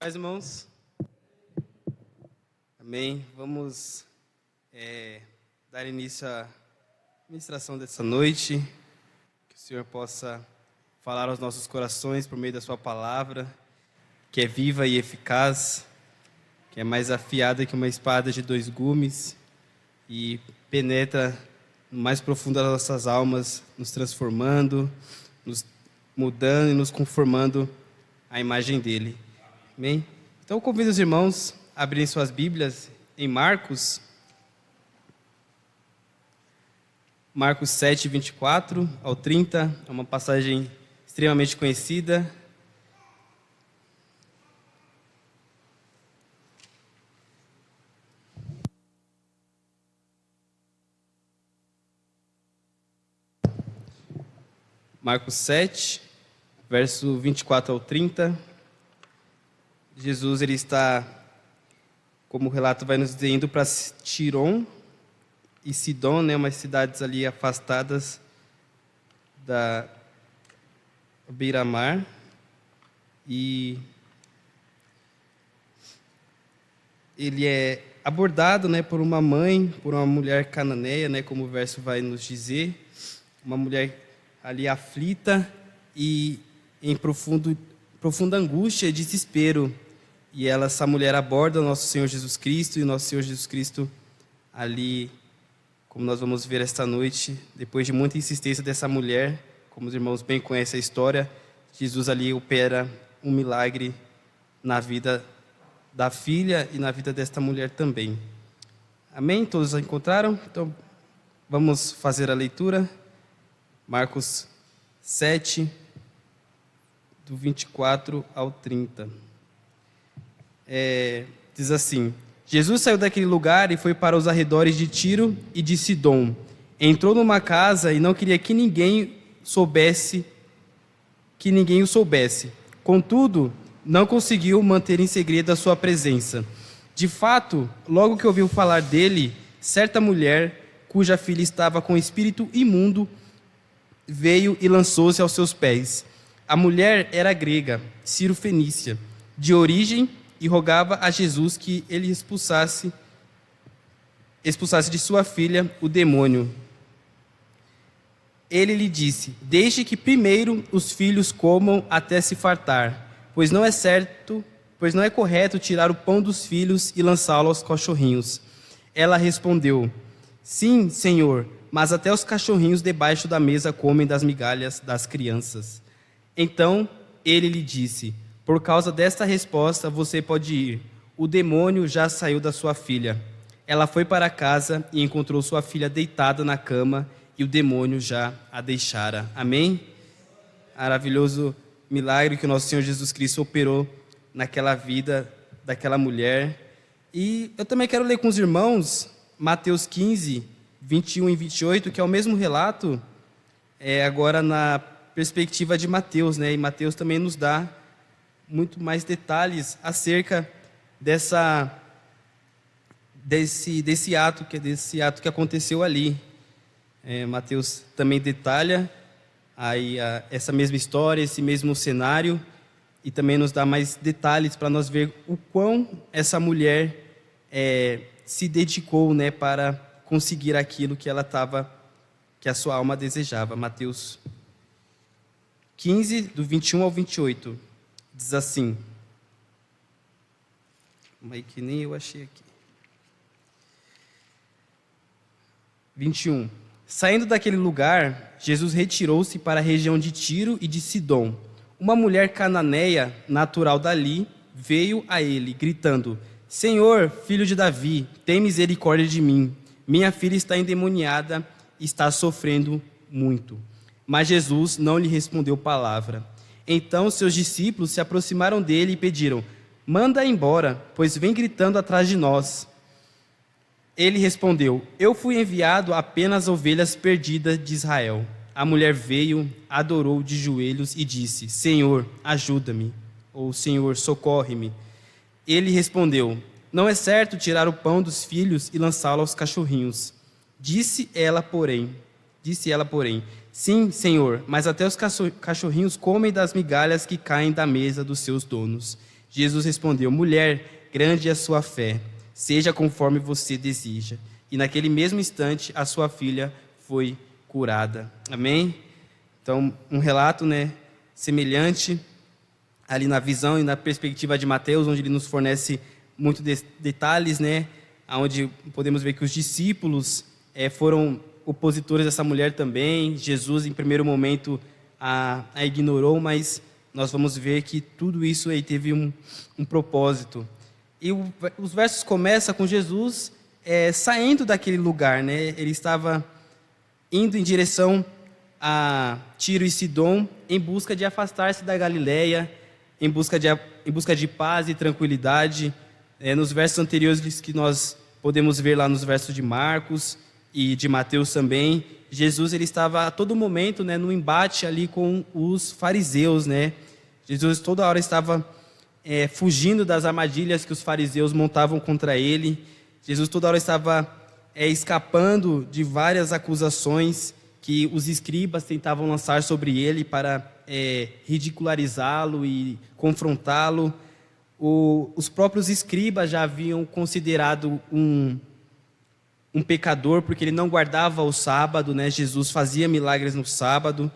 Paz, irmãos. Amém. Vamos dar início à ministração dessa noite. Que o Senhor possa falar aos nossos corações por meio da sua palavra, que é viva e eficaz, que é mais afiada que uma espada de dois gumes e penetra no mais profundo das nossas almas, nos transformando, nos mudando e nos conformando à imagem dele. Amém? Então, eu convido os irmãos a abrirem suas Bíblias em Marcos 7, 24 ao 30, é uma passagem extremamente conhecida. Marcos 7, verso 24 ao 30. Jesus ele está, como o relato vai nos dizer, indo para Tirom e Sidom, né, umas cidades ali afastadas da beira-mar. E ele é abordado, né, por uma mãe, por uma mulher cananeia, né, como o verso vai nos dizer, uma mulher ali aflita e em profunda angústia e desespero. E essa mulher aborda o nosso Senhor Jesus Cristo, e o nosso Senhor Jesus Cristo ali, como nós vamos ver esta noite, depois de muita insistência dessa mulher, como os irmãos bem conhecem a história, Jesus ali opera um milagre na vida da filha e na vida desta mulher também. Amém? Todos a encontraram? Então, vamos fazer a leitura. Marcos 7, do 24 ao 30. Diz assim: Jesus saiu daquele lugar e foi para os arredores de Tiro e de Sidom. Entrou numa casa e não queria que ninguém o soubesse. Contudo, não conseguiu manter em segredo a sua presença. De fato, logo que ouviu falar dele, certa mulher, cuja filha estava com espírito imundo, veio e lançou-se aos seus pés. A mulher era grega, cirofenícia, de origem, e rogava a Jesus que ele expulsasse de sua filha o demônio. Ele lhe disse: deixe que primeiro os filhos comam até se fartar, pois não é correto tirar o pão dos filhos e lançá-lo aos cachorrinhos. Ela respondeu: sim, Senhor, mas até os cachorrinhos debaixo da mesa comem das migalhas das crianças. Então ele lhe disse: por causa desta resposta você pode ir. O demônio já saiu da sua filha. Ela foi para casa e encontrou sua filha deitada na cama, e o demônio já a deixara. Amém? Maravilhoso milagre que o nosso Senhor Jesus Cristo operou naquela vida daquela mulher. E eu também quero ler com os irmãos Mateus 15, 21 e 28, que é o mesmo relato, agora na perspectiva de Mateus, né? E Mateus também nos dá muito mais detalhes acerca desse ato que aconteceu ali. Mateus também detalha aí essa mesma história, esse mesmo cenário, e também nos dá mais detalhes para nós ver o quão essa mulher se dedicou, né, para conseguir aquilo que que a sua alma desejava. Mateus 15, do 21 ao 28. Diz assim, mas que nem eu achei aqui. 21. Saindo daquele lugar, Jesus retirou-se para a região de Tiro e de Sidom. Uma mulher cananeia, natural dali, veio a ele, gritando: Senhor, filho de Davi, tem misericórdia de mim. Minha filha está endemoniada e está sofrendo muito. Mas Jesus não lhe respondeu palavra. Então seus discípulos se aproximaram dele e pediram: manda embora, pois vem gritando atrás de nós. Ele respondeu: eu fui enviado apenas a ovelhas perdidas de Israel. A mulher veio, adorou de joelhos e disse: Senhor, ajuda-me, ou Senhor, socorre-me. Ele respondeu: não é certo tirar o pão dos filhos e lançá-lo aos cachorrinhos. Disse ela, porém, sim, Senhor, mas até os cachorrinhos comem das migalhas que caem da mesa dos seus donos. Jesus respondeu: mulher, grande é a sua fé, seja conforme você deseja. E naquele mesmo instante, a sua filha foi curada. Amém? Então, um relato, né, semelhante ali na visão e na perspectiva de Mateus, onde ele nos fornece muitos detalhes, né, onde podemos ver que os discípulos foram opositores dessa mulher também. Jesus, em primeiro momento, a ignorou, mas nós vamos ver que tudo isso aí teve um propósito. E os versos começam com Jesus saindo daquele lugar, né? Ele estava indo em direção a Tiro e Sidom, em busca de afastar-se da Galileia, em busca de paz e tranquilidade. Nos versos anteriores que nós podemos ver lá nos versos de Marcos e de Mateus também, Jesus ele estava a todo momento, né, no embate ali com os fariseus, né? Jesus toda hora estava fugindo das armadilhas que os fariseus montavam contra ele. Jesus toda hora estava escapando de várias acusações que os escribas tentavam lançar sobre ele para ridicularizá-lo e confrontá-lo. Os próprios escribas já haviam considerado um pecador, porque ele não guardava o sábado, né? Jesus fazia milagres no sábado.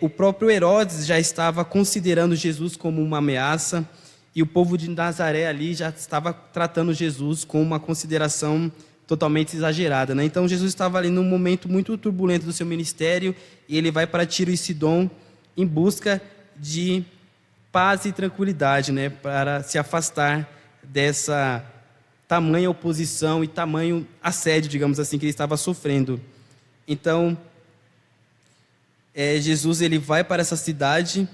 O próprio Herodes já estava considerando Jesus como uma ameaça, e o povo de Nazaré ali já estava tratando Jesus com uma consideração totalmente exagerada, né? Então Jesus estava ali num momento muito turbulento do seu ministério, e ele vai para Tiro e Sidom em busca de paz e tranquilidade, né? Para se afastar dessa tamanha oposição e tamanho assédio, digamos assim, que ele estava sofrendo. Então, Jesus ele vai para essa cidade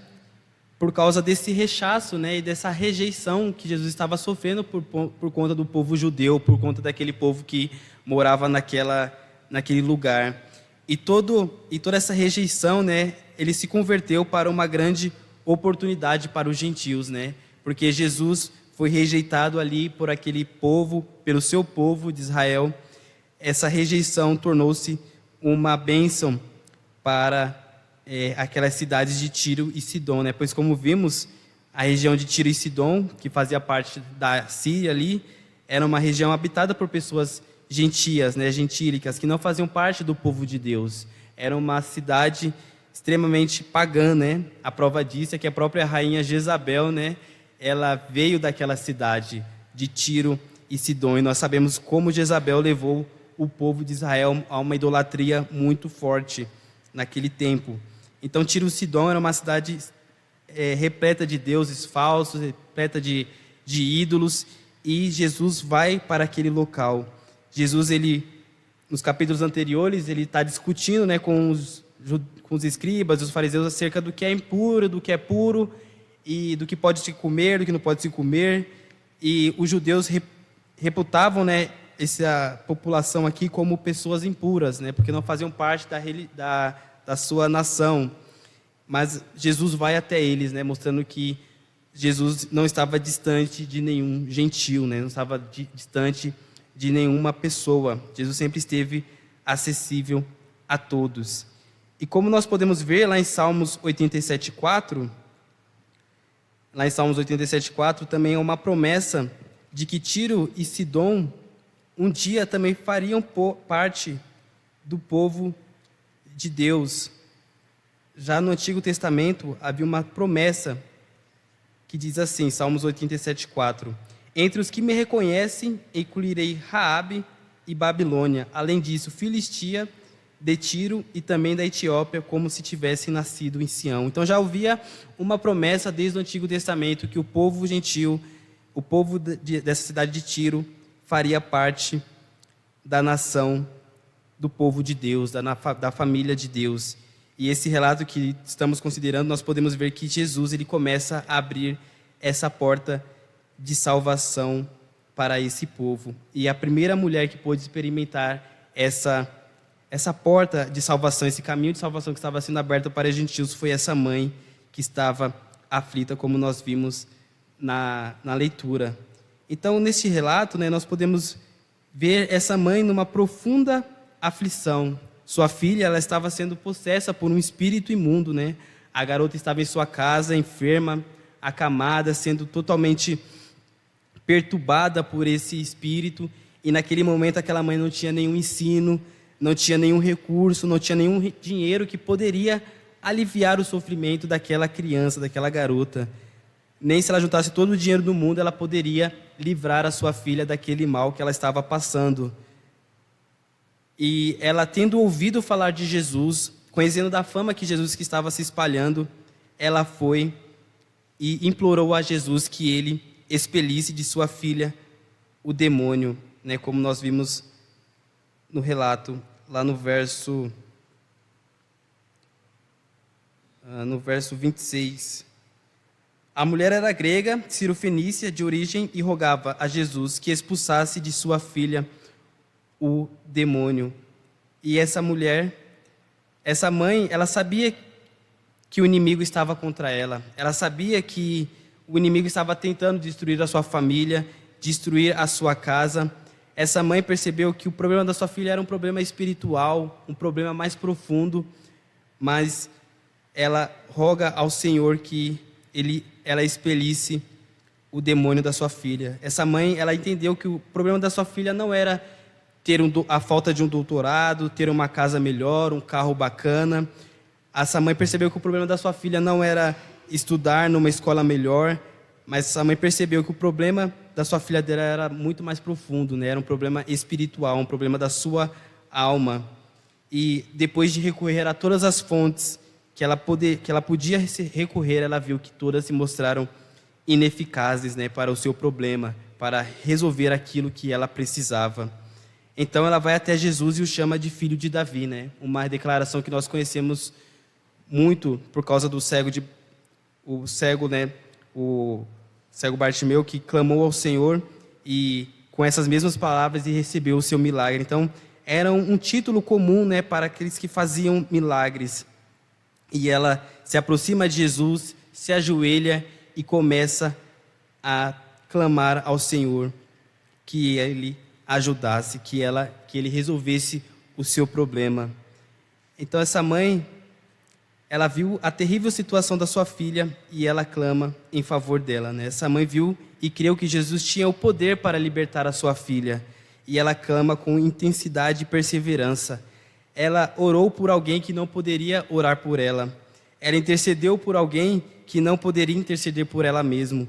por causa desse rechaço, né, e dessa rejeição que Jesus estava sofrendo por conta do povo judeu, por conta daquele povo que morava naquele lugar. E toda essa rejeição, né, ele se converteu para uma grande oportunidade para os gentios, né, porque Jesus foi rejeitado ali por aquele povo, pelo seu povo de Israel. Essa rejeição tornou-se uma bênção para aquelas cidades de Tiro e Sidom, né? Pois como vimos, a região de Tiro e Sidom, que fazia parte da Síria ali, era uma região habitada por pessoas gentias, né? Gentílicas, que não faziam parte do povo de Deus. Era uma cidade extremamente pagã, né? A prova disso é que a própria rainha Jezabel, né, ela veio daquela cidade de Tiro e Sidom, e nós sabemos como Jezabel levou o povo de Israel a uma idolatria muito forte naquele tempo. Então Tiro e Sidom era uma cidade repleta de deuses falsos, repleta de ídolos, e Jesus vai para aquele local. Jesus, ele, nos capítulos anteriores, ele está discutindo, né, com os escribas e os fariseus acerca do que é impuro, do que é puro, e do que pode se comer, do que não pode se comer. E os judeus reputavam, né, essa população aqui como pessoas impuras, né, porque não faziam parte da sua nação. Mas Jesus vai até eles, né, mostrando que Jesus não estava distante de nenhum gentil, né, não estava distante de nenhuma pessoa. Jesus sempre esteve acessível a todos. E como nós podemos ver lá em Salmos 87:4, também é uma promessa de que Tiro e Sidom um dia também fariam parte do povo de Deus. Já no Antigo Testamento havia uma promessa que diz assim, Salmos 87:4: entre os que me reconhecem, incluirei Raabe e Babilônia. Além disso, Filistia, de Tiro e também da Etiópia, como se tivessem nascido em Sião. Então já havia uma promessa desde o Antigo Testamento que o povo gentil, o povo dessa cidade de Tiro, faria parte da nação do povo de Deus, da família de Deus. E esse relato que estamos considerando, nós podemos ver que Jesus ele começa a abrir essa porta de salvação para esse povo. E a primeira mulher que pôde experimentar essa porta de salvação, esse caminho de salvação que estava sendo aberto para os gentios, foi essa mãe que estava aflita, como nós vimos na leitura. Então, neste relato, né, nós podemos ver essa mãe numa profunda aflição. Sua filha, ela estava sendo possessa por um espírito imundo, né? A garota estava em sua casa, enferma, acamada, sendo totalmente perturbada por esse espírito. E naquele momento aquela mãe não tinha nenhum ensino, não tinha nenhum recurso, não tinha nenhum dinheiro que poderia aliviar o sofrimento daquela criança, daquela garota. Nem se ela juntasse todo o dinheiro do mundo, ela poderia livrar a sua filha daquele mal que ela estava passando. E ela, tendo ouvido falar de Jesus, conhecendo da fama que Jesus que estava se espalhando, ela foi e implorou a Jesus que ele expelisse de sua filha o demônio, né, como nós vimos no relato, lá no verso 26. A mulher era grega, cirofenícia de origem, e rogava a Jesus que expulsasse de sua filha o demônio. E essa mãe, ela sabia que o inimigo estava contra ela. Ela sabia que o inimigo estava tentando destruir a sua família, destruir a sua casa. Essa mãe percebeu que o problema da sua filha era um problema espiritual, um problema mais profundo, mas ela roga ao Senhor que ela expelisse o demônio da sua filha. Essa mãe, ela entendeu que o problema da sua filha não era ter a falta de um doutorado, ter uma casa melhor, um carro bacana. Essa mãe percebeu que o problema da sua filha não era estudar numa escola melhor, mas essa mãe percebeu que o problema da sua filha dela era muito mais profundo, né? Era um problema espiritual, um problema da sua alma. E depois de recorrer a todas as fontes que ela podia recorrer, ela viu que todas se mostraram ineficazes, né, para o seu problema, para resolver aquilo que ela precisava. Então ela vai até Jesus e o chama de filho de Davi, né? Uma declaração que nós conhecemos muito por causa do cego Bartimeu, que clamou ao Senhor e com essas mesmas palavras e recebeu o seu milagre. Então era um título comum, né, para aqueles que faziam milagres. E ela se aproxima de Jesus, se ajoelha e começa a clamar ao Senhor que ele ajudasse, que ele resolvesse o seu problema. Então essa mãe, ela viu a terrível situação da sua filha e ela clama em favor dela, né? Essa mãe viu e creu que Jesus tinha o poder para libertar a sua filha, e ela clama com intensidade e perseverança. Ela orou por alguém que não poderia orar por ela. Ela intercedeu por alguém que não poderia interceder por ela mesma.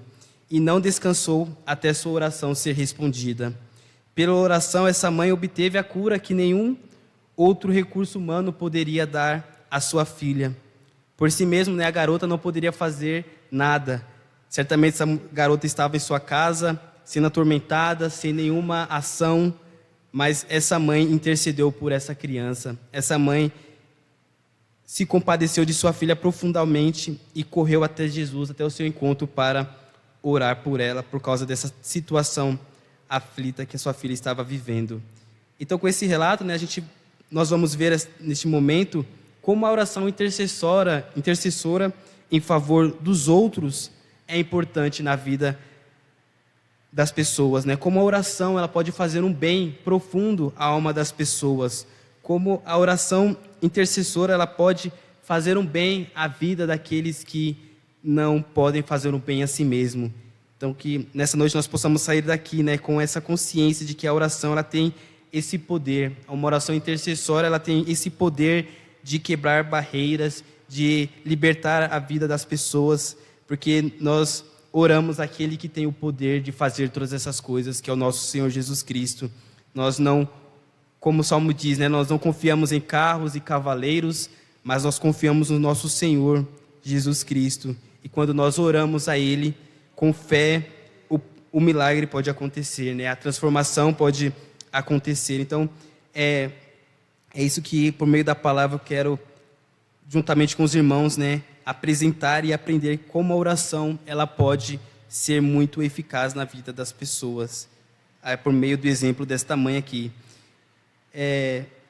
E não descansou até sua oração ser respondida. Pela oração, essa mãe obteve a cura que nenhum outro recurso humano poderia dar à sua filha. Por si mesmo, né, a garota não poderia fazer nada. Certamente essa garota estava em sua casa, sendo atormentada, sem nenhuma ação, mas essa mãe intercedeu por essa criança. Essa mãe se compadeceu de sua filha profundamente e correu até Jesus, até o seu encontro, para orar por ela, por causa dessa situação aflita que a sua filha estava vivendo. Então, com esse relato, né, nós vamos ver neste momento como a oração intercessora em favor dos outros é importante na vida das pessoas, né? Como a oração ela pode fazer um bem profundo à alma das pessoas, como a oração intercessora ela pode fazer um bem à vida daqueles que não podem fazer um bem a si mesmo. Então que nessa noite nós possamos sair daqui, né, com essa consciência de que a oração ela tem esse poder. Uma oração intercessória ela tem esse poder de quebrar barreiras, de libertar a vida das pessoas, porque nós oramos àquele que tem o poder de fazer todas essas coisas, que é o nosso Senhor Jesus Cristo. Nós não, como o Salmo diz, né, nós não confiamos em carros e cavaleiros, mas nós confiamos no nosso Senhor Jesus Cristo. E quando nós oramos a Ele com fé, o milagre pode acontecer, né? A transformação pode acontecer. Então, é isso que, por meio da palavra, eu quero, juntamente com os irmãos, né, apresentar e aprender como a oração ela pode ser muito eficaz na vida das pessoas, por meio do exemplo desta mãe aqui.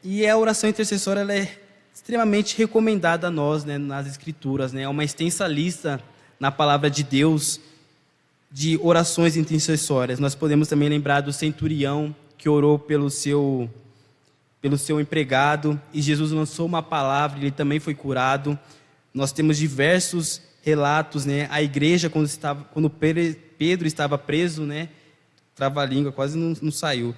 E a oração intercessória ela é extremamente recomendada a nós, né, nas Escrituras, né? É uma extensa lista na palavra de Deus de orações intercessórias. Nós podemos também lembrar do centurião que orou pelo seu empregado, e Jesus lançou uma palavra, ele também foi curado. Nós temos diversos relatos, né? A igreja, quando Pedro estava preso, né? Trava-língua, quase não saiu.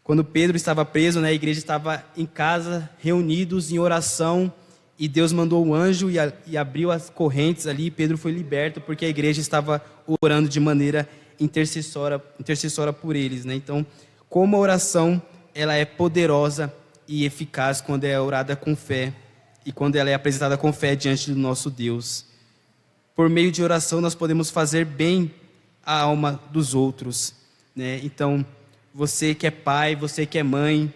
Quando Pedro estava preso, né? A igreja estava em casa, reunidos em oração, e Deus mandou o anjo e abriu as correntes ali, e Pedro foi liberto, porque a igreja estava orando de maneira intercessora por eles, né? Então, como a oração, ela é poderosa e eficaz quando é orada com fé, e quando ela é apresentada com fé diante do nosso Deus. Por meio de oração, nós podemos fazer bem à alma dos outros, né? Então, você que é pai, você que é mãe,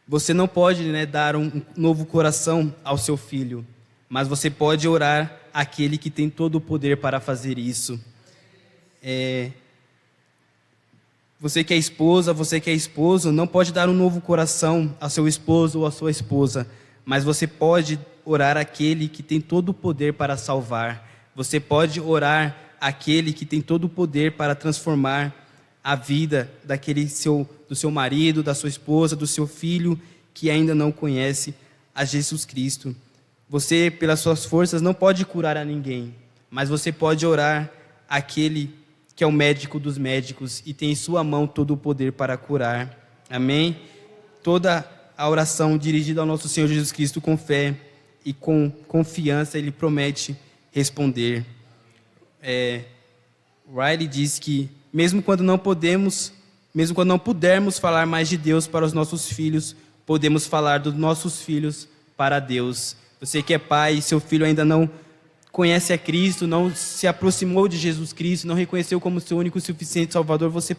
você não pode, né, dar um novo coração ao seu filho, mas você pode orar àquele que tem todo o poder para fazer isso. Você que é esposa, você que é esposo, não pode dar um novo coração ao seu esposo ou à sua esposa, mas você pode orar àquele que tem todo o poder para salvar. Você pode orar àquele que tem todo o poder para transformar a vida do seu marido, da sua esposa, do seu filho, que ainda não conhece a Jesus Cristo. Você, pelas suas forças, não pode curar a ninguém, mas você pode orar àquele que é o médico dos médicos e tem em sua mão todo o poder para curar. Amém? Toda a oração dirigida ao nosso Senhor Jesus Cristo com fé e com confiança, Ele promete responder. Riley diz que mesmo quando não pudermos falar mais de Deus para os nossos filhos, podemos falar dos nossos filhos para Deus. Você que é pai e seu filho ainda não conhece a Cristo, não se aproximou de Jesus Cristo, não reconheceu como seu único e suficiente Salvador, você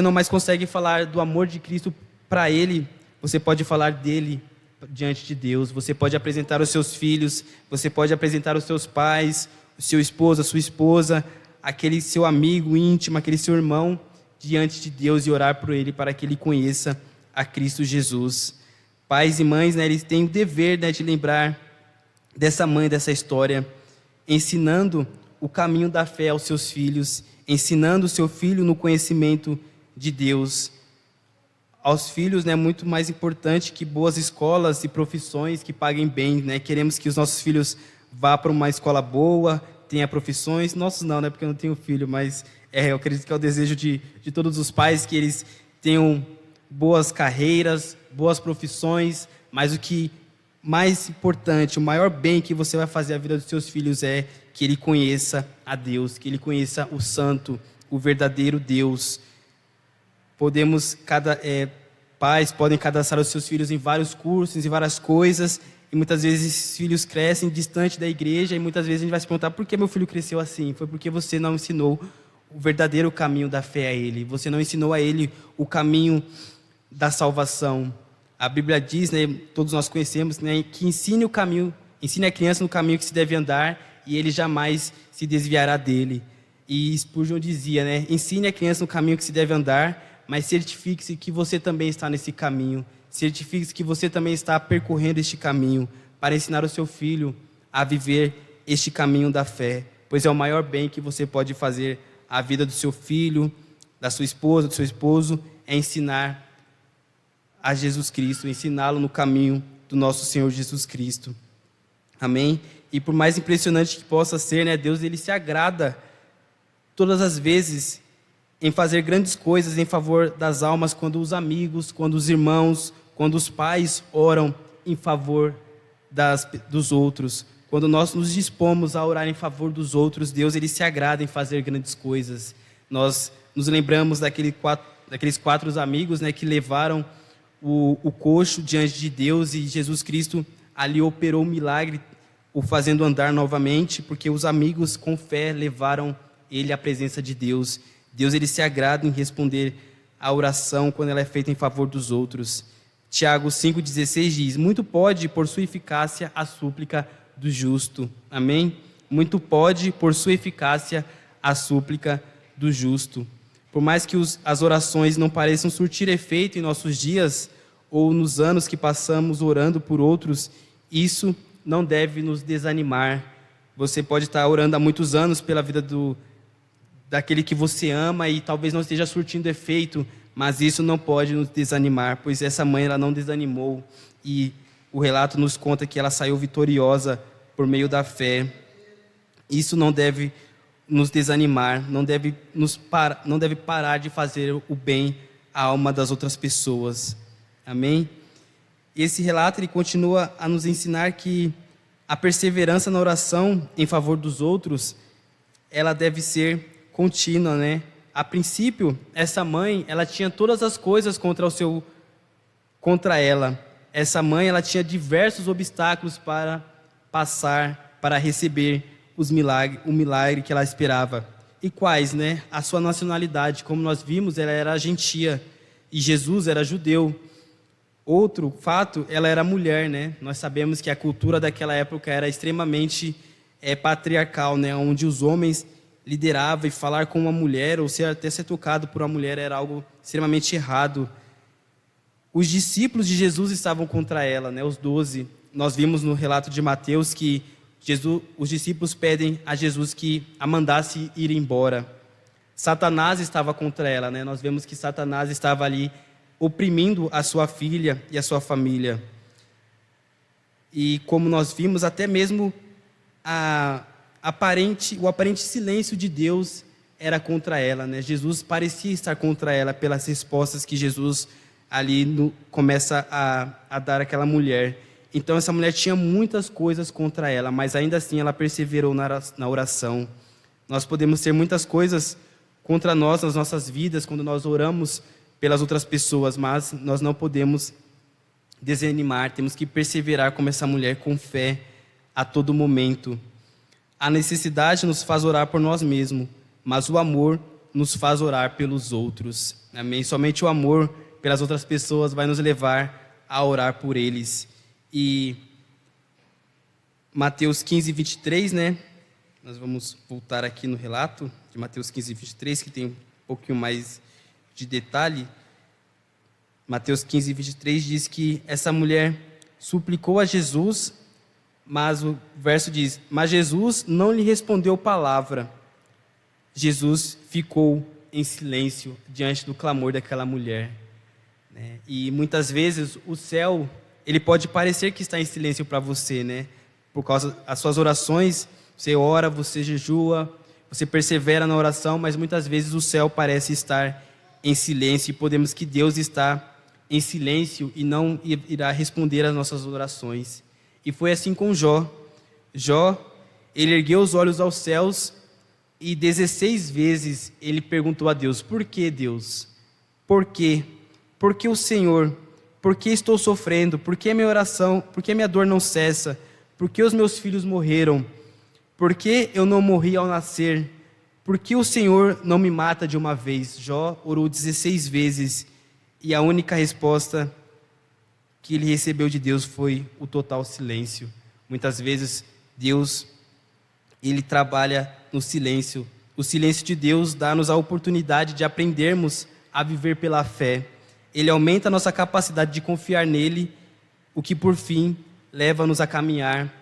não mais consegue falar do amor de Cristo para ele, você pode falar dele diante de Deus. Você pode apresentar os seus filhos, você pode apresentar os seus pais, o seu esposo, a sua esposa, aquele seu amigo íntimo, aquele seu irmão, diante de Deus e orar por ele para que ele conheça a Cristo Jesus. Pais e mães, né, eles têm o dever, né, de lembrar dessa mãe, dessa história, ensinando o caminho da fé aos seus filhos, ensinando o seu filho no conhecimento de Deus. Aos filhos, né, é muito mais importante que boas escolas e profissões que paguem bem, né? Queremos que os nossos filhos vá para uma escola boa, tenha profissões, nossos não, né, porque eu não tenho filho, mas eu acredito que é o desejo de todos os pais, que eles tenham boas carreiras, boas profissões, mas o que mais importante, o maior bem que você vai fazer à vida dos seus filhos é que ele conheça a Deus, que ele conheça o Santo, o verdadeiro Deus. Pais podem cadastrar os seus filhos em vários cursos, em várias coisas, e muitas vezes esses filhos crescem distante da igreja, e muitas vezes a gente vai se perguntar: por que meu filho cresceu assim? Foi porque você não ensinou o verdadeiro caminho da fé a ele, você não ensinou a ele o caminho da salvação. A Bíblia diz, né, todos nós conhecemos, né, que ensine a criança no caminho que se deve andar, e ele jamais se desviará dele. E Spurgeon dizia, né, ensine a criança no caminho que se deve andar, mas certifique-se que você também está nesse caminho, certifique-se que você também está percorrendo este caminho, para ensinar o seu filho a viver este caminho da fé, pois é o maior bem que você pode fazer à vida do seu filho, da sua esposa, do seu esposo, é ensinar a Jesus Cristo, ensiná-lo no caminho do nosso Senhor Jesus Cristo. Amém? E por mais impressionante que possa ser, né, Deus, ele se agrada todas as vezes em fazer grandes coisas em favor das almas, quando os amigos, quando os irmãos, quando os pais oram em favor dos outros. Quando nós nos dispomos a orar em favor dos outros, Deus, ele se agrada em fazer grandes coisas. Nós nos lembramos daqueles quatro amigos, né, que levaram o coxo diante de Deus, e Jesus Cristo ali operou um milagre, o fazendo andar novamente, porque os amigos com fé levaram ele à presença de Deus. Deus, ele se agrada em responder a oração quando ela é feita em favor dos outros. Tiago 5,16 diz: muito pode por sua eficácia a súplica do justo. Amém? Muito pode por sua eficácia a súplica do justo. Por mais que as orações não pareçam surtir efeito em nossos dias, ou nos anos que passamos orando por outros, isso não deve nos desanimar. Você pode estar orando há muitos anos pela vida daquele que você ama, e talvez não esteja surtindo efeito, mas isso não pode nos desanimar, pois essa mãe, ela não desanimou, e o relato nos conta que ela saiu vitoriosa por meio da fé. Isso não deve nos desanimar, não deve parar de fazer o bem à alma das outras pessoas. Amém? Esse relato ele continua a nos ensinar que a perseverança na oração em favor dos outros, ela deve ser contínua, né? A princípio, essa mãe, ela tinha todas as coisas contra ela. Essa mãe, ela tinha diversos obstáculos para passar, para receber o milagre que ela esperava. E quais, né? A sua nacionalidade, como nós vimos, ela era gentia e Jesus era judeu. Outro fato, ela era mulher, né? Nós sabemos que a cultura daquela época era extremamente patriarcal, né? Onde os homens lideravam e falar com uma mulher, ou até ser tocado por uma mulher, era algo extremamente errado. Os discípulos de Jesus estavam contra ela, né? Os 12. Nós vimos no relato de Mateus que os discípulos pedem a Jesus que a mandasse ir embora. Satanás estava contra ela, né? Nós vemos que Satanás estava ali oprimindo a sua filha e a sua família. E como nós vimos, até mesmo o aparente silêncio de Deus era contra ela, né? Jesus parecia estar contra ela pelas respostas que Jesus ali começa a dar àquela mulher. Então essa mulher tinha muitas coisas contra ela, mas ainda assim ela perseverou na oração. Nós podemos ter muitas coisas contra nós nas nossas vidas, quando nós oramos pelas outras pessoas, mas nós não podemos desanimar, temos que perseverar como essa mulher com fé a todo momento. A necessidade nos faz orar por nós mesmos, mas o amor nos faz orar pelos outros. Amém? Somente o amor pelas outras pessoas vai nos levar a orar por eles. E Mateus 15, 23, né? Nós vamos voltar aqui no relato de Mateus 15, 23, que tem um pouquinho mais de detalhe. Mateus 15, 23 diz que essa mulher suplicou a Jesus, mas o verso diz: mas Jesus não lhe respondeu palavra. Jesus ficou em silêncio diante do clamor daquela mulher, né? E muitas vezes o céu, ele pode parecer que está em silêncio para você, né? Por causa das suas orações, você ora, você jejua, você persevera na oração, mas muitas vezes o céu parece estar em silêncio, e podemos que Deus está em silêncio e não irá responder às nossas orações. E foi assim com Jó. Jó, ele ergueu os olhos aos céus e 16 vezes ele perguntou a Deus: por que, Deus? Por quê? Por que o Senhor? Por que estou sofrendo? Por que minha oração? Por que minha dor não cessa? Por que os meus filhos morreram? Por que eu não morri ao nascer? Por que o Senhor não me mata de uma vez? Jó orou 16 vezes e a única resposta que ele recebeu de Deus foi o total silêncio. Muitas vezes Deus, ele trabalha no silêncio. O silêncio de Deus dá-nos a oportunidade de aprendermos a viver pela fé. Ele aumenta a nossa capacidade de confiar nele, o que por fim leva-nos a caminhar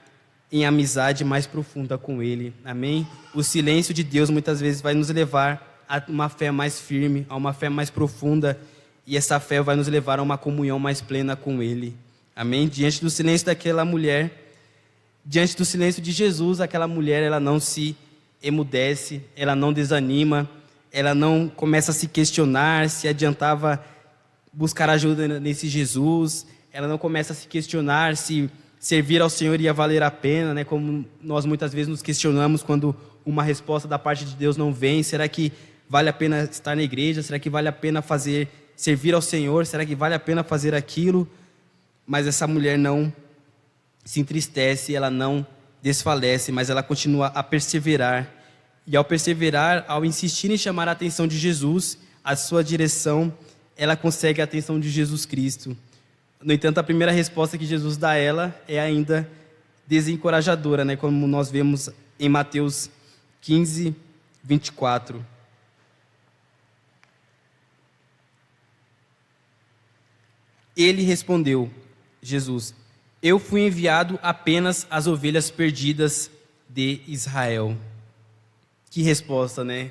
em amizade mais profunda com Ele. Amém? O silêncio de Deus muitas vezes vai nos levar a uma fé mais firme, a uma fé mais profunda, e essa fé vai nos levar a uma comunhão mais plena com Ele. Amém? Diante do silêncio daquela mulher, diante do silêncio de Jesus, aquela mulher, ela não se emudece, ela não desanima, ela não começa a se questionar se adiantava buscar ajuda nesse Jesus, ela não começa a se questionar se servir ao Senhor ia valer a pena, né? Como nós muitas vezes nos questionamos quando uma resposta da parte de Deus não vem. Será que vale a pena estar na igreja? Será que vale a pena servir ao Senhor? Será que vale a pena fazer aquilo? Mas essa mulher não se entristece, ela não desfalece, mas ela continua a perseverar. E ao perseverar, ao insistir em chamar a atenção de Jesus, a sua direção, ela consegue a atenção de Jesus Cristo. No entanto, a primeira resposta que Jesus dá a ela é ainda desencorajadora, né? Como nós vemos em Mateus 15, 24. Ele respondeu, Jesus: eu fui enviado apenas às ovelhas perdidas de Israel. Que resposta, né?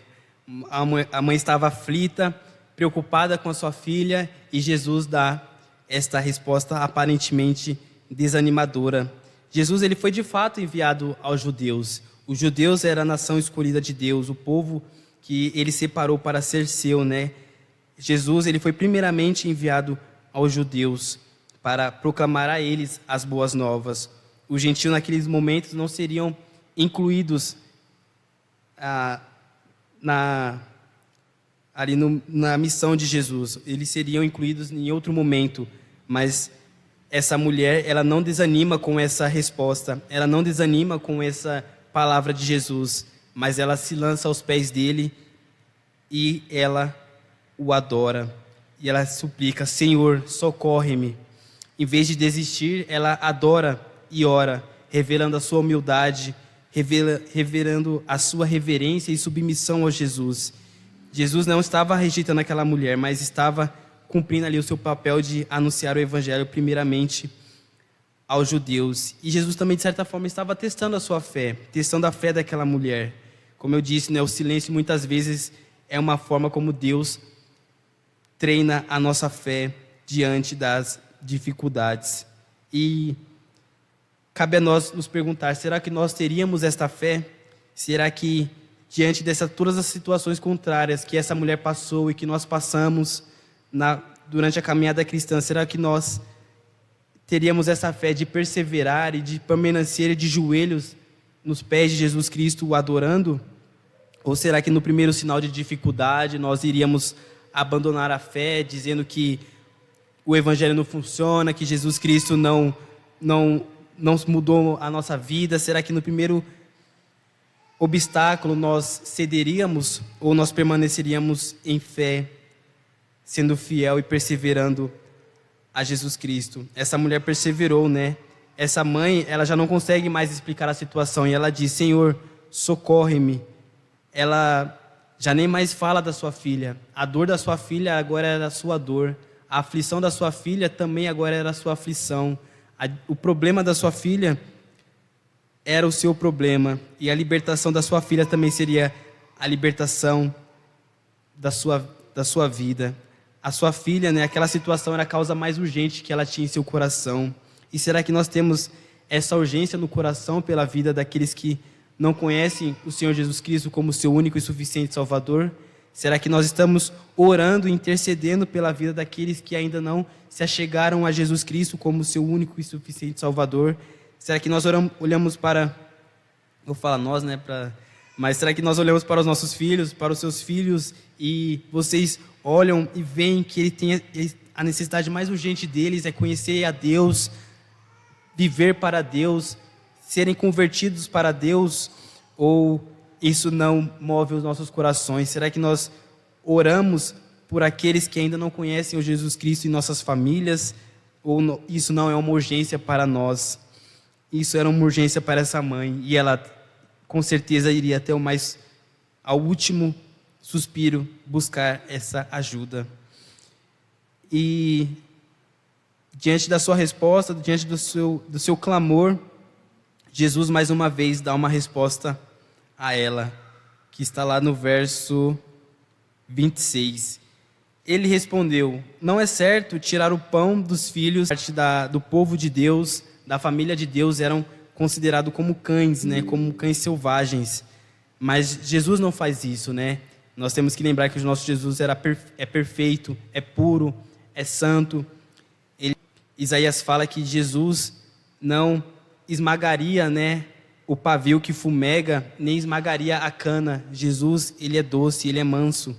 A mãe estava aflita, preocupada com a sua filha, e Jesus dá esta resposta aparentemente desanimadora. Jesus ele foi de fato enviado aos judeus. Os judeus era a nação escolhida de Deus, o povo que ele separou para ser seu, né? Jesus ele foi primeiramente enviado aos judeus para proclamar a eles as boas novas. Os gentios naqueles momentos não seriam incluídos na missão de Jesus. Eles seriam incluídos em outro momento, mas essa mulher, ela não desanima com essa resposta, ela não desanima com essa palavra de Jesus, mas ela se lança aos pés dele e ela o adora. E ela suplica: Senhor, socorre-me. Em vez de desistir, ela adora e ora, revelando a sua humildade, revelando a sua reverência e submissão a Jesus. Jesus não estava rejeitando aquela mulher, mas estava cumprindo ali o seu papel de anunciar o evangelho primeiramente aos judeus. E Jesus também, de certa forma, estava testando a sua fé, testando a fé daquela mulher. Como eu disse, né, o silêncio muitas vezes é uma forma como Deus treina a nossa fé diante das dificuldades. E cabe a nós nos perguntar: será que nós teríamos esta fé? Será que diante dessas todas as situações contrárias que essa mulher passou e que nós passamos durante a caminhada cristã, será que nós teríamos essa fé de perseverar e de permanecer de joelhos nos pés de Jesus Cristo, o adorando? Ou será que no primeiro sinal de dificuldade nós iríamos abandonar a fé, dizendo que o evangelho não funciona, que Jesus Cristo não mudou a nossa vida? Será que no primeiro obstáculo nós cederíamos ou nós permaneceríamos em fé, sendo fiel e perseverando a Jesus Cristo? Essa mulher perseverou, né? Essa mãe, ela já não consegue mais explicar a situação e ela diz: Senhor, socorre-me. Ela já nem mais fala da sua filha. A dor da sua filha agora era a sua dor. A aflição da sua filha também agora era a sua aflição. O problema da sua filha era o seu problema. E a libertação da sua filha também seria a libertação da sua vida. A sua filha, né, aquela situação era a causa mais urgente que ela tinha em seu coração. E será que nós temos essa urgência no coração pela vida daqueles que não conhecem o Senhor Jesus Cristo como seu único e suficiente Salvador? Será que nós estamos orando e intercedendo pela vida daqueles que ainda não se achegaram a Jesus Cristo como seu único e suficiente Salvador? Será que nós olhamos para... Vou falar nós, né? Mas será que nós olhamos para os nossos filhos, para os seus filhos, e vocês olham e veem que ele tem a necessidade mais urgente deles é conhecer a Deus, viver para Deus, serem convertidos para Deus? Ou isso não move os nossos corações? Será que nós oramos por aqueles que ainda não conhecem o Jesus Cristo em nossas famílias? Ou isso não é uma urgência para nós? Isso era uma urgência para essa mãe, e ela com certeza iria até ao último suspiro buscar essa ajuda. E diante da sua resposta, diante do seu clamor, Jesus mais uma vez dá uma resposta a ela, que está lá no verso 26. Ele respondeu: não é certo tirar o pão dos filhos. Parte do povo de Deus, da família de Deus, eram considerados como cães, né? Como cães selvagens. Mas Jesus não faz isso, né? Nós temos que lembrar que o nosso Jesus é perfeito, é puro, é santo. Isaías fala que Jesus não esmagaria, né, o pavio que fumega, nem esmagaria a cana. Jesus, ele é doce, ele é manso.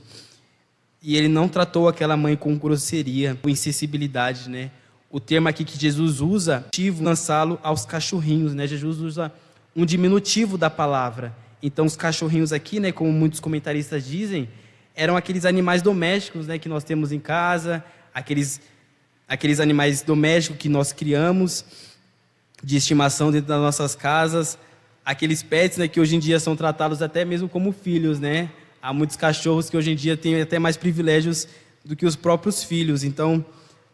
E ele não tratou aquela mãe com grosseria, com insensibilidade, né? O termo aqui que Jesus usa, lançá-lo aos cachorrinhos, né? Jesus usa um diminutivo da palavra. Então, os cachorrinhos aqui, né, como muitos comentaristas dizem, eram aqueles animais domésticos, né, que nós temos em casa, aqueles animais domésticos que nós criamos, de estimação dentro das nossas casas, aqueles pets, né, que hoje em dia são tratados até mesmo como filhos, né? Há muitos cachorros que hoje em dia têm até mais privilégios do que os próprios filhos. Então,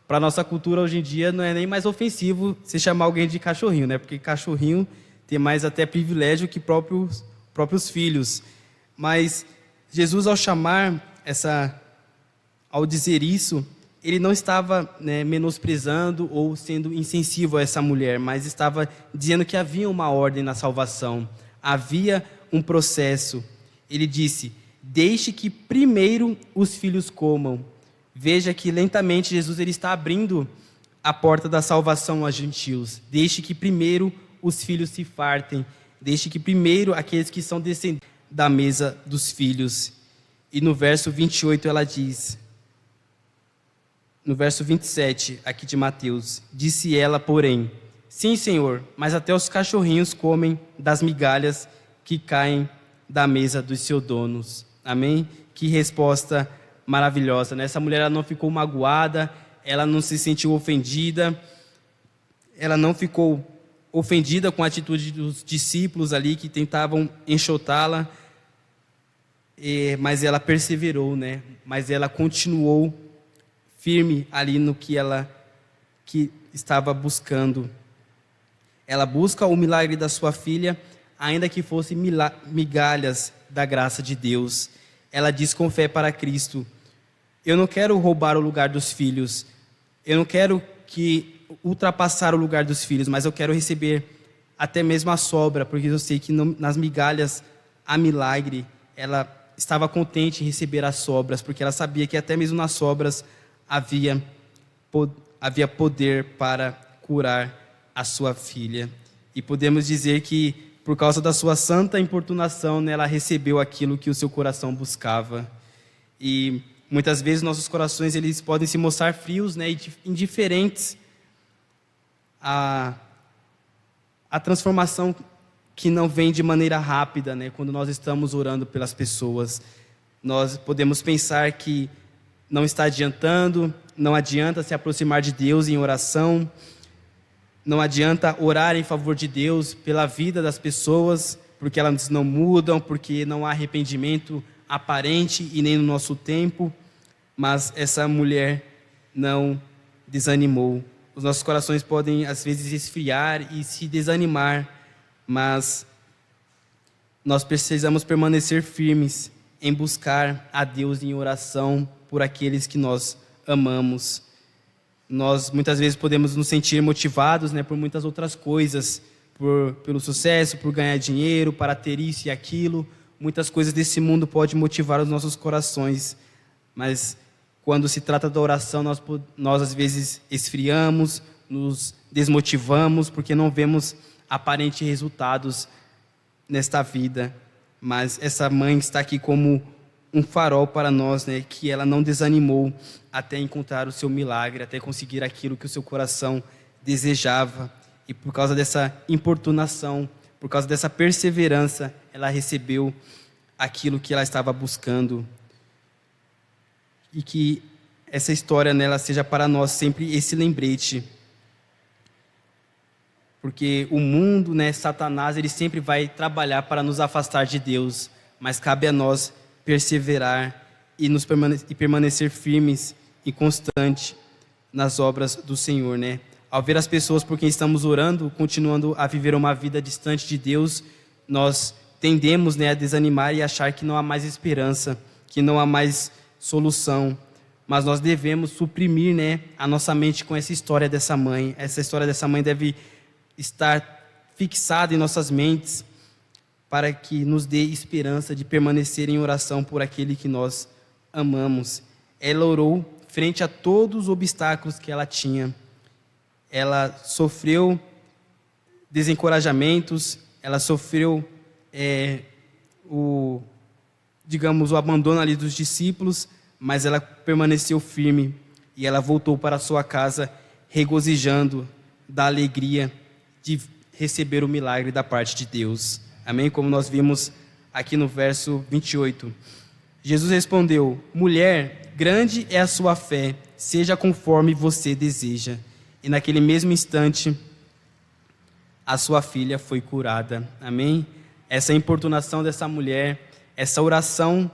para a nossa cultura hoje em dia, não é nem mais ofensivo se chamar alguém de cachorrinho, né? Porque cachorrinho tem mais até privilégio que próprios filhos. Mas Jesus, ao dizer isso, ele não estava, né, menosprezando ou sendo insensível a essa mulher, mas estava dizendo que havia uma ordem na salvação, havia um processo. Ele disse: deixe que primeiro os filhos comam. Veja que lentamente Jesus ele está abrindo a porta da salvação aos gentios. Deixe que primeiro os filhos se fartem. Deixe que primeiro aqueles que são descendentes da mesa dos filhos. E no verso 28 ela diz, no verso 27 aqui de Mateus, disse ela, porém: sim, Senhor, mas até os cachorrinhos comem das migalhas que caem da mesa dos seus donos. Amém? Que resposta maravilhosa, né? Essa mulher ela não ficou magoada, ela não se sentiu ofendida, ela não ficou ofendida com a atitude dos discípulos ali que tentavam enxotá-la, mas ela perseverou, né? Mas ela continuou firme ali no que ela estava buscando. Ela busca o milagre da sua filha, ainda que fosse migalhas da graça de Deus. Ela diz com fé para Cristo: eu não quero roubar o lugar dos filhos, eu não quero ultrapassar o lugar dos filhos, mas eu quero receber até mesmo a sobra, porque eu sei que nas migalhas há milagre. Ela estava contente em receber as sobras, porque ela sabia que até mesmo nas sobras havia poder para curar a sua filha. E podemos dizer que, por causa da sua santa importunação, né, ela recebeu aquilo que o seu coração buscava. E muitas vezes nossos corações eles podem se mostrar frios, né, e indiferentes à transformação que não vem de maneira rápida, né, quando nós estamos orando pelas pessoas. Nós podemos pensar que não está adiantando, não adianta se aproximar de Deus em oração, não adianta orar em favor de Deus pela vida das pessoas, porque elas não mudam, porque não há arrependimento aparente e nem no nosso tempo. Mas essa mulher não desanimou. Os nossos corações podem às vezes esfriar e se desanimar, mas nós precisamos permanecer firmes em buscar a Deus em oração por aqueles que nós amamos. Nós muitas vezes podemos nos sentir motivados, né, por muitas outras coisas, pelo sucesso, por ganhar dinheiro, para ter isso e aquilo. Muitas coisas desse mundo podem motivar os nossos corações, mas quando se trata da oração, nós às vezes esfriamos, nos desmotivamos, porque não vemos aparentes resultados nesta vida. Mas essa mãe está aqui como um farol para nós, né, que ela não desanimou até encontrar o seu milagre, até conseguir aquilo que o seu coração desejava. E por causa dessa importunação, por causa dessa perseverança, ela recebeu aquilo que ela estava buscando. E que essa história nela seja para nós sempre esse lembrete. Porque o mundo, né, Satanás, ele sempre vai trabalhar para nos afastar de Deus, mas cabe a nós perseverar e permanecer firmes e constantes nas obras do Senhor, né? Ao ver as pessoas por quem estamos orando, continuando a viver uma vida distante de Deus, nós tendemos, né, a desanimar e achar que não há mais esperança, que não há mais solução. Mas nós devemos suprimir, né, a nossa mente com essa história dessa mãe. Essa história dessa mãe deve estar fixada em nossas mentes, para que nos dê esperança de permanecer em oração por aquele que nós amamos. Ela orou frente a todos os obstáculos que ela tinha. Ela sofreu desencorajamentos, ela sofreu o abandono ali dos discípulos, mas ela permaneceu firme e ela voltou para a sua casa regozijando da alegria de receber o milagre da parte de Deus. Amém? Como nós vimos aqui no verso 28. Jesus respondeu: mulher, grande é a sua fé, seja conforme você deseja. E naquele mesmo instante, a sua filha foi curada. Amém? Essa importunação dessa mulher, essa oração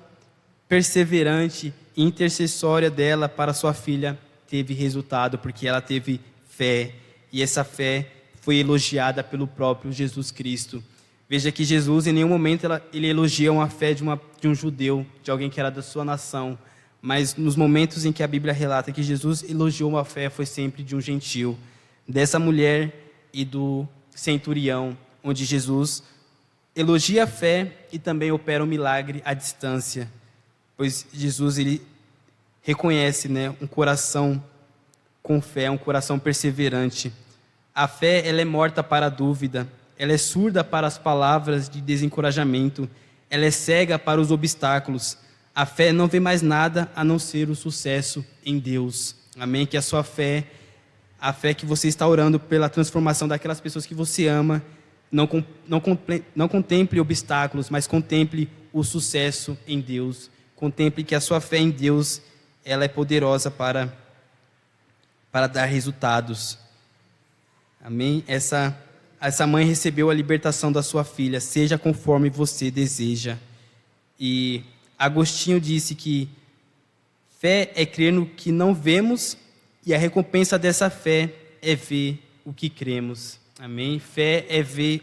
perseverante e intercessória dela para sua filha teve resultado, porque ela teve fé. E essa fé foi elogiada pelo próprio Jesus Cristo. Veja que Jesus, em nenhum momento, ele elogia uma fé de um judeu, de alguém que era da sua nação, mas nos momentos em que a Bíblia relata que Jesus elogiou a fé, foi sempre de um gentil, dessa mulher e do centurião, onde Jesus elogia a fé e também opera um milagre à distância, pois Jesus ele reconhece, um coração com fé, um coração perseverante. A fé ela é morta para a dúvida, ela é surda para as palavras de desencorajamento, ela é cega para os obstáculos. A fé não vê mais nada a não ser o sucesso em Deus. Amém? Que a sua fé, a fé que você está orando pela transformação daquelas pessoas que você ama, não contemple obstáculos, mas contemple o sucesso em Deus. Contemple que a sua fé em Deus, ela é poderosa para dar resultados. Amém? Essa mãe recebeu a libertação da sua filha, seja conforme você deseja. E Agostinho disse que fé é crer no que não vemos e a recompensa dessa fé é ver o que cremos. Amém? Fé é crer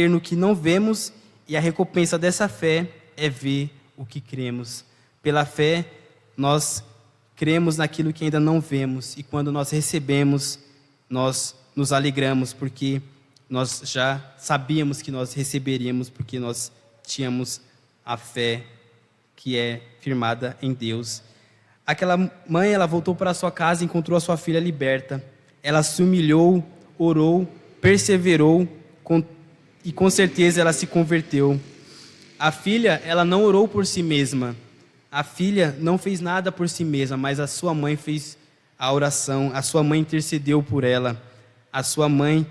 no que não vemos e a recompensa dessa fé é ver o que cremos. Pela fé, nós cremos naquilo que ainda não vemos e quando nós recebemos, nós nos alegramos porque nós já sabíamos que nós receberíamos porque nós tínhamos a fé que é firmada em Deus. Aquela mãe, ela voltou para sua casa e encontrou a sua filha liberta. Ela se humilhou, orou, perseverou e com certeza ela se converteu. A filha, ela não orou por si mesma. A filha não fez nada por si mesma, mas a sua mãe fez a oração, a sua mãe intercedeu por ela. A sua mãe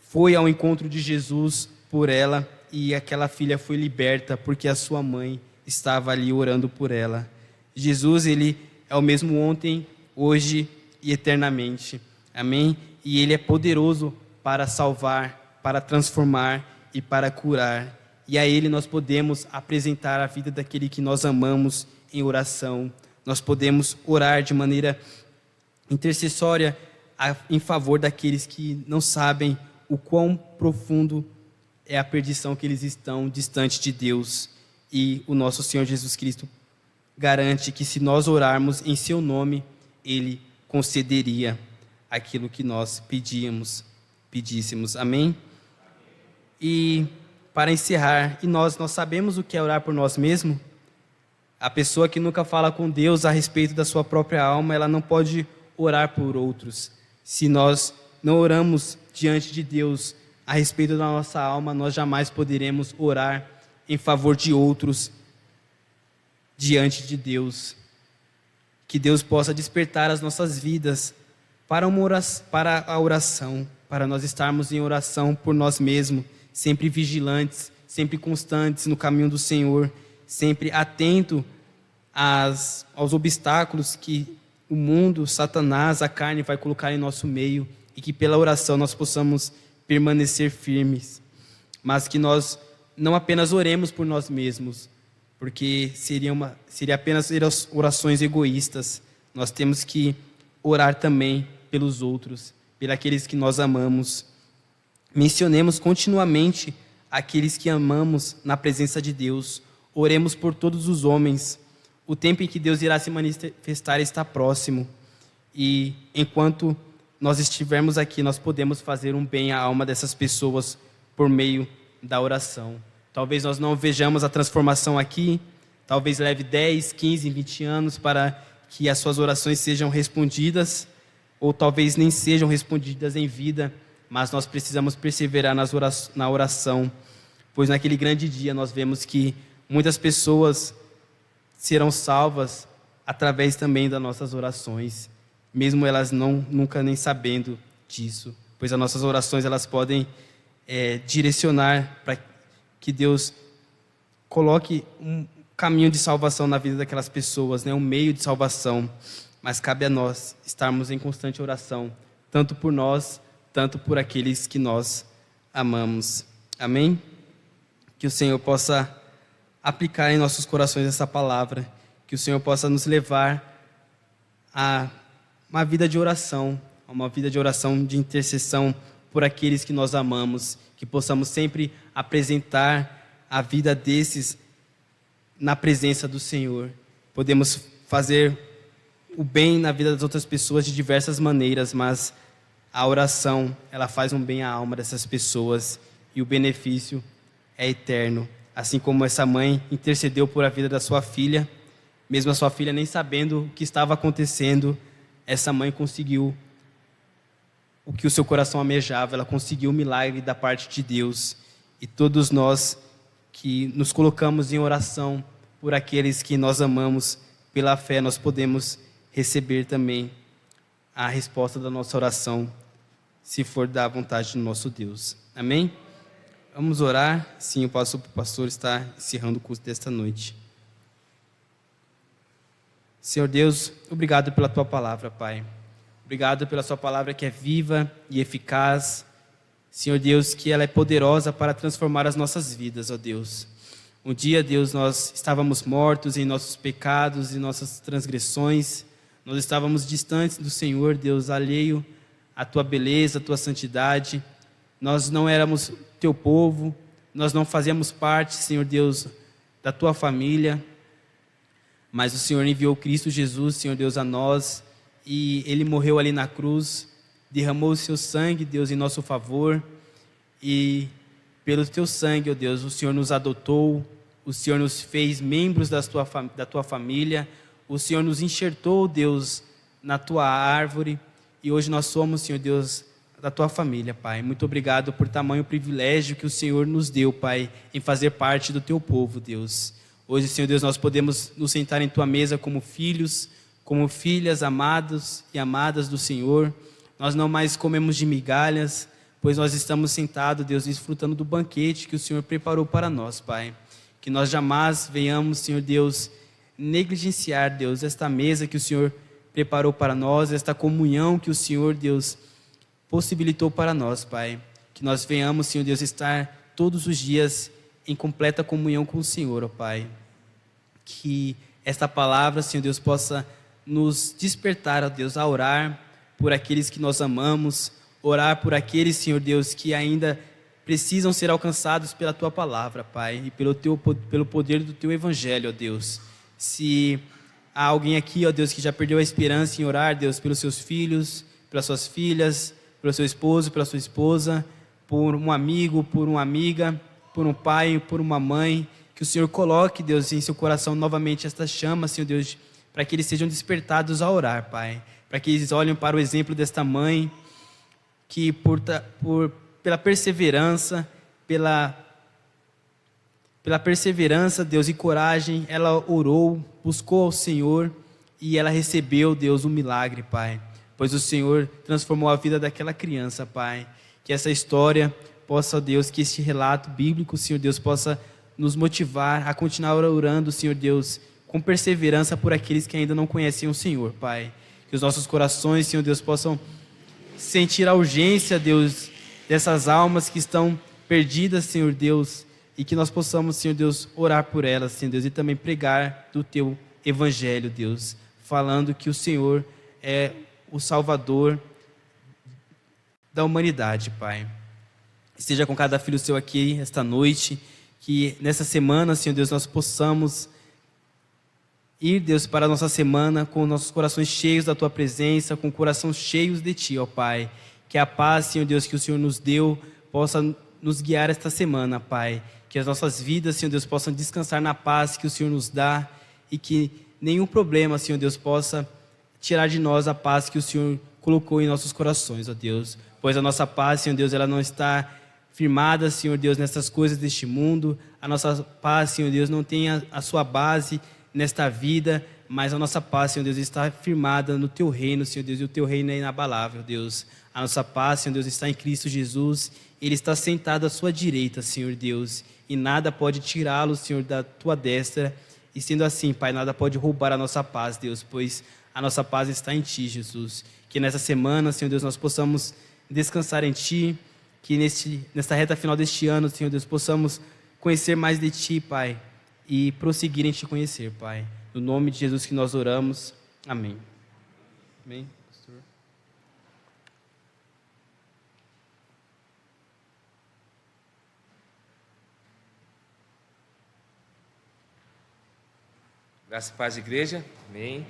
foi ao encontro de Jesus por ela e aquela filha foi liberta porque a sua mãe estava ali orando por ela. Jesus, ele é o mesmo ontem, hoje e eternamente. Amém? E ele é poderoso para salvar, para transformar e para curar. E a ele nós podemos apresentar a vida daquele que nós amamos em oração. Nós podemos orar de maneira intercessória em favor daqueles que não sabem o quão profundo é a perdição que eles estão distante de Deus. E o nosso Senhor Jesus Cristo garante que se nós orarmos em seu nome, ele concederia aquilo que nós pedíssemos. Amém? E para encerrar, nós sabemos o que é orar por nós mesmos? A pessoa que nunca fala com Deus a respeito da sua própria alma, ela não pode orar por outros. Se nós não oramos diante de Deus a respeito da nossa alma, nós jamais poderemos orar em favor de outros diante de Deus. Que Deus possa despertar as nossas vidas para a oração, para nós estarmos em oração por nós mesmos, sempre vigilantes, sempre constantes no caminho do Senhor, sempre atento aos obstáculos que o mundo, Satanás, a carne vai colocar em nosso meio e que pela oração nós possamos permanecer firmes, mas que nós não apenas oremos por nós mesmos, porque seria apenas orações egoístas. Nós temos que orar também pelos outros, pelos que nós amamos. Mencionemos continuamente aqueles que amamos na presença de Deus. Oremos por todos os homens. O tempo em que Deus irá se manifestar está próximo. E enquanto nós estivermos aqui, nós podemos fazer um bem à alma dessas pessoas por meio da oração. Talvez nós não vejamos a transformação aqui, talvez leve 10, 15, 20 anos para que as suas orações sejam respondidas, ou talvez nem sejam respondidas em vida, mas nós precisamos perseverar na oração, pois naquele grande dia nós vemos que muitas pessoas serão salvas através também das nossas orações, mesmo elas nunca nem sabendo disso, pois as nossas orações elas podem direcionar para que Deus coloque um caminho de salvação na vida daquelas pessoas, um meio de salvação, mas cabe a nós estarmos em constante oração, tanto por nós, tanto por aqueles que nós amamos. Amém? Que o Senhor possa aplicar em nossos corações essa palavra, que o Senhor possa nos levar a uma vida de oração, de intercessão por aqueles que nós amamos, que possamos sempre apresentar a vida desses na presença do Senhor, podemos fazer o bem na vida das outras pessoas de diversas maneiras, mas a oração, ela faz um bem à alma dessas pessoas e o benefício é eterno. Assim como essa mãe intercedeu por a vida da sua filha, mesmo a sua filha nem sabendo o que estava acontecendo, essa mãe conseguiu o que o seu coração almejava, ela conseguiu o milagre da parte de Deus. E todos nós que nos colocamos em oração por aqueles que nós amamos, pela fé, nós podemos receber também a resposta da nossa oração, se for da vontade do nosso Deus. Amém? Vamos orar. Sim, o pastor está encerrando o culto desta noite. Senhor Deus, obrigado pela tua palavra, Pai. Obrigado pela sua palavra que é viva e eficaz. Senhor Deus, que ela é poderosa para transformar as nossas vidas, ó Deus. Um dia, Deus, nós estávamos mortos em nossos pecados e nossas transgressões. Nós estávamos distantes do Senhor, Deus, alheio à tua beleza, à tua santidade. Nós não éramos teu povo, nós não fazíamos parte, Senhor Deus, da tua família. Mas o Senhor enviou Cristo Jesus, Senhor Deus, a nós, e Ele morreu ali na cruz, derramou o seu sangue, Deus, em nosso favor, e pelo teu sangue, ó Deus, o Senhor nos adotou, o Senhor nos fez membros da tua família, o Senhor nos enxertou, Deus, na tua árvore, e hoje nós somos, Senhor Deus, da tua família, Pai. Muito obrigado por tamanho privilégio que o Senhor nos deu, Pai, em fazer parte do teu povo, Deus. Hoje, Senhor Deus, nós podemos nos sentar em tua mesa como filhos, como filhas amados e amadas do Senhor. Nós não mais comemos de migalhas, pois nós estamos sentados, Deus, desfrutando do banquete que o Senhor preparou para nós, Pai. Que nós jamais venhamos, Senhor Deus, negligenciar, Deus, esta mesa que o Senhor preparou para nós, esta comunhão que o Senhor, Deus, possibilitou para nós, Pai. Que nós venhamos, Senhor Deus, estar todos os dias em completa comunhão com o Senhor, ó Pai. Que esta palavra, Senhor Deus, possa nos despertar, ó Deus, a orar por aqueles que nós amamos, orar por aqueles, Senhor Deus, que ainda precisam ser alcançados pela Tua palavra, Pai, e pelo poder do Teu Evangelho, ó Deus. Se há alguém aqui, ó Deus, que já perdeu a esperança em orar, Deus, pelos seus filhos, pelas suas filhas, pelo seu esposo, pela sua esposa, por um amigo, por uma amiga, por um pai, por uma mãe, que o Senhor coloque, Deus, em seu coração novamente esta chama, Senhor Deus, para que eles sejam despertados a orar, Pai, para que eles olhem para o exemplo desta mãe, que pela perseverança, pela perseverança, Deus, e coragem, ela orou, buscou ao Senhor e ela recebeu, Deus, um milagre, Pai, pois o Senhor transformou a vida daquela criança, Pai. Que essa história possa, Deus, que este relato bíblico, Senhor Deus, possa nos motivar a continuar orando, Senhor Deus, com perseverança por aqueles que ainda não conhecem o Senhor, Pai. Que os nossos corações, Senhor Deus, possam sentir a urgência, Deus, dessas almas que estão perdidas, Senhor Deus, e que nós possamos, Senhor Deus, orar por elas, Senhor Deus, e também pregar do Teu Evangelho, Deus, falando que o Senhor é o Salvador da humanidade, Pai. Esteja com cada filho seu aqui esta noite, que nessa semana, Senhor Deus, nós possamos ir, Deus, para a nossa semana com nossos corações cheios da Tua presença, com corações cheios de Ti, ó Pai. Que a paz, Senhor Deus, que o Senhor nos deu, possa nos guiar esta semana, Pai. Que as nossas vidas, Senhor Deus, possam descansar na paz que o Senhor nos dá e que nenhum problema, Senhor Deus, possa tirar de nós a paz que o Senhor colocou em nossos corações, ó Deus. Pois a nossa paz, Senhor Deus, ela não está firmada, Senhor Deus, nessas coisas deste mundo. A nossa paz, Senhor Deus, não tem a sua base nesta vida, mas a nossa paz, Senhor Deus, está firmada no Teu reino, Senhor Deus, e o Teu reino é inabalável, Deus. A nossa paz, Senhor Deus, está em Cristo Jesus. Ele está sentado à sua direita, Senhor Deus, e nada pode tirá-lo, Senhor, da Tua destra. E sendo assim, Pai, nada pode roubar a nossa paz, Deus, pois a nossa paz está em Ti, Jesus. Que nessa semana, Senhor Deus, nós possamos descansar em Ti, que nesta reta final deste ano, Senhor Deus, possamos conhecer mais de Ti, Pai, e prosseguir em Te conhecer, Pai. No nome de Jesus que nós oramos. Amém. Amém. Graça e paz, igreja. Amém.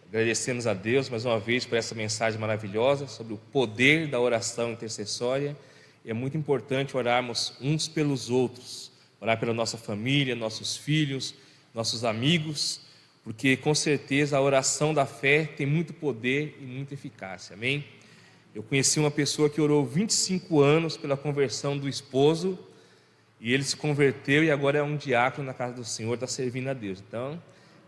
Agradecemos a Deus mais uma vez por essa mensagem maravilhosa sobre o poder da oração intercessória. E é muito importante orarmos uns pelos outros, orar pela nossa família, nossos filhos, nossos amigos, porque com certeza a oração da fé tem muito poder e muita eficácia. Amém? Eu conheci uma pessoa que orou 25 anos pela conversão do esposo, e ele se converteu e agora é um diácono na casa do Senhor, está servindo a Deus. Então,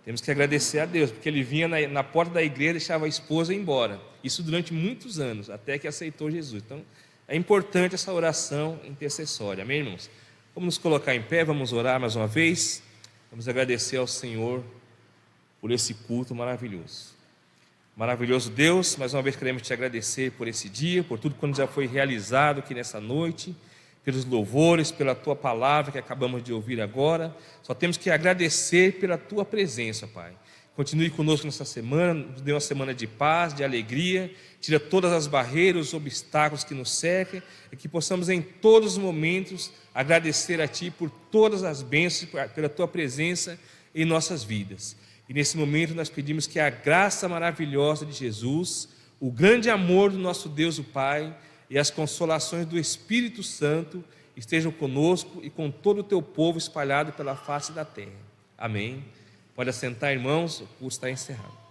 temos que agradecer a Deus, porque ele vinha na porta da igreja, deixava a esposa ir embora. Isso durante muitos anos, até que aceitou Jesus. Então, é importante essa oração intercessória. Amém, irmãos? Vamos nos colocar em pé, vamos orar mais uma vez. Vamos agradecer ao Senhor por esse culto maravilhoso. Maravilhoso Deus, mais uma vez queremos te agradecer por esse dia, por tudo quanto já foi realizado aqui nessa noite, pelos louvores, pela tua palavra que acabamos de ouvir agora. Só temos que agradecer pela tua presença, Pai. Continue conosco nessa semana, nos dê uma semana de paz, de alegria, tira todas as barreiras, os obstáculos que nos cercam, e que possamos em todos os momentos agradecer a Ti por todas as bênçãos, pela tua presença em nossas vidas. E nesse momento nós pedimos que a graça maravilhosa de Jesus, o grande amor do nosso Deus o Pai e as consolações do Espírito Santo estejam conosco e com todo o teu povo espalhado pela face da terra. Amém. Pode assentar, irmãos, o curso está encerrado.